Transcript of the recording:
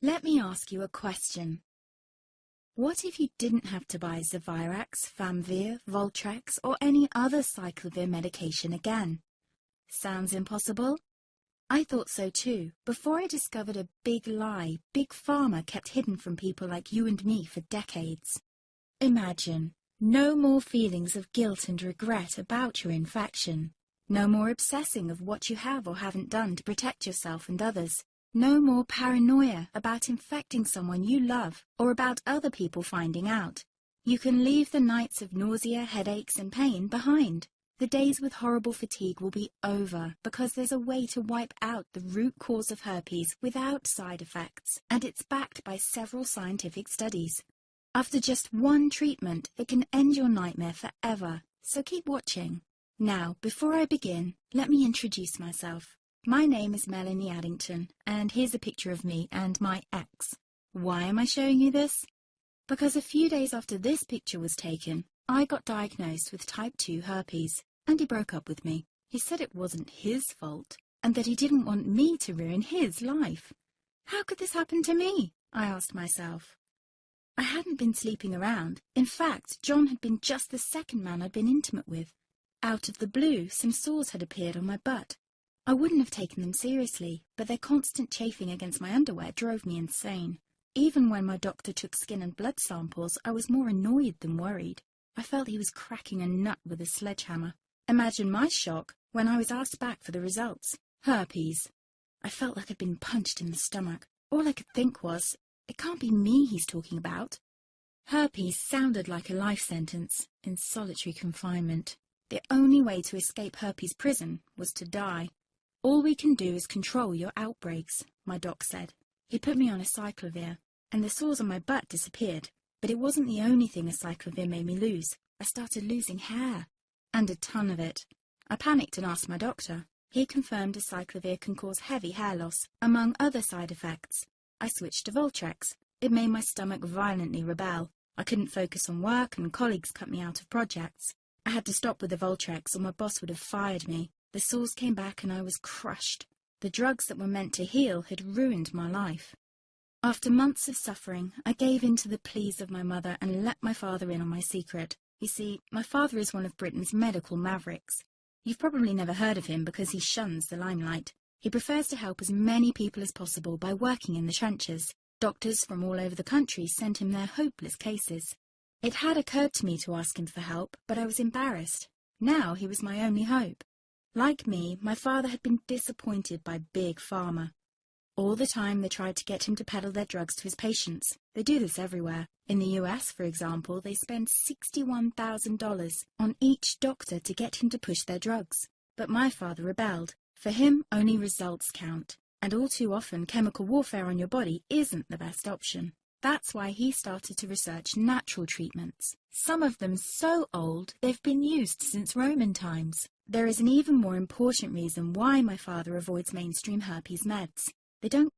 Let me ask you a question. What if you didn't have to buy Zovirax, Famvir, Voltrex, or any other aciclovir medication again? Sounds impossible? I thought so too, before I discovered a big lie Big Pharma kept hidden from people like you and me for decades. Imagine, no more feelings of guilt and regret about your infection. No more obsessing of what you have or haven't done to protect yourself and others. No more paranoia about infecting someone you love or about other people finding out. You can leave the nights of nausea, headaches and pain behind. The days with horrible fatigue will be over because there's a way to wipe out the root cause of herpes without side effects, and it's backed by several scientific studies. After just one treatment, it can end your nightmare forever, so keep watching. Now, before I begin, let me introduce myself. My name is Melanie Addington, and here's a picture of me and my ex. Why am I showing you this? Because a few days after this picture was taken, I got diagnosed with type 2 herpes, and he broke up with me. He said it wasn't his fault, and that he didn't want me to ruin his life. How could this happen to me? I asked myself. I hadn't been sleeping around. In fact, John had been just the second man I'd been intimate with. Out of the blue, some sores had appeared on my butt. I wouldn't have taken them seriously, but their constant chafing against my underwear drove me insane. Even when my doctor took skin and blood samples, I was more annoyed than worried. I felt he was cracking a nut with a sledgehammer. Imagine my shock when I was asked back for the results. Herpes. I felt like I'd been punched in the stomach. All I could think was, it can't be me he's talking about. Herpes sounded like a life sentence in solitary confinement. The only way to escape herpes prison was to die. All we can do is control your outbreaks, my doc said. He put me on aciclovir, and the sores on my butt disappeared. But it wasn't the only thing aciclovir made me lose. I started losing hair, and a ton of it. I panicked and asked my doctor. He confirmed aciclovir can cause heavy hair loss, among other side effects. I switched to Voltrex. It made my stomach violently rebel. I couldn't focus on work, and colleagues cut me out of projects. I had to stop with the Voltrex, or my boss would have fired me. The sores came back and I was crushed. The drugs that were meant to heal had ruined my life. After months of suffering, I gave in to the pleas of my mother and let my father in on my secret. You see, my father is one of Britain's medical mavericks. You've probably never heard of him because he shuns the limelight. He prefers to help as many people as possible by working in the trenches. Doctors from all over the country sent him their hopeless cases. It had occurred to me to ask him for help, but I was embarrassed. Now he was my only hope. Like me, my father had been disappointed by Big Pharma. All the time they tried to get him to peddle their drugs to his patients. They do this everywhere. In the US, for example, they spend $61,000 on each doctor to get him to push their drugs. But my father rebelled. For him, only results count. And all too often, chemical warfare on your body isn't the best option. That's why he started to research natural treatments. Some of them so old, they've been used since Roman times. There is an even more important reason why my father avoids mainstream herpes meds. They don't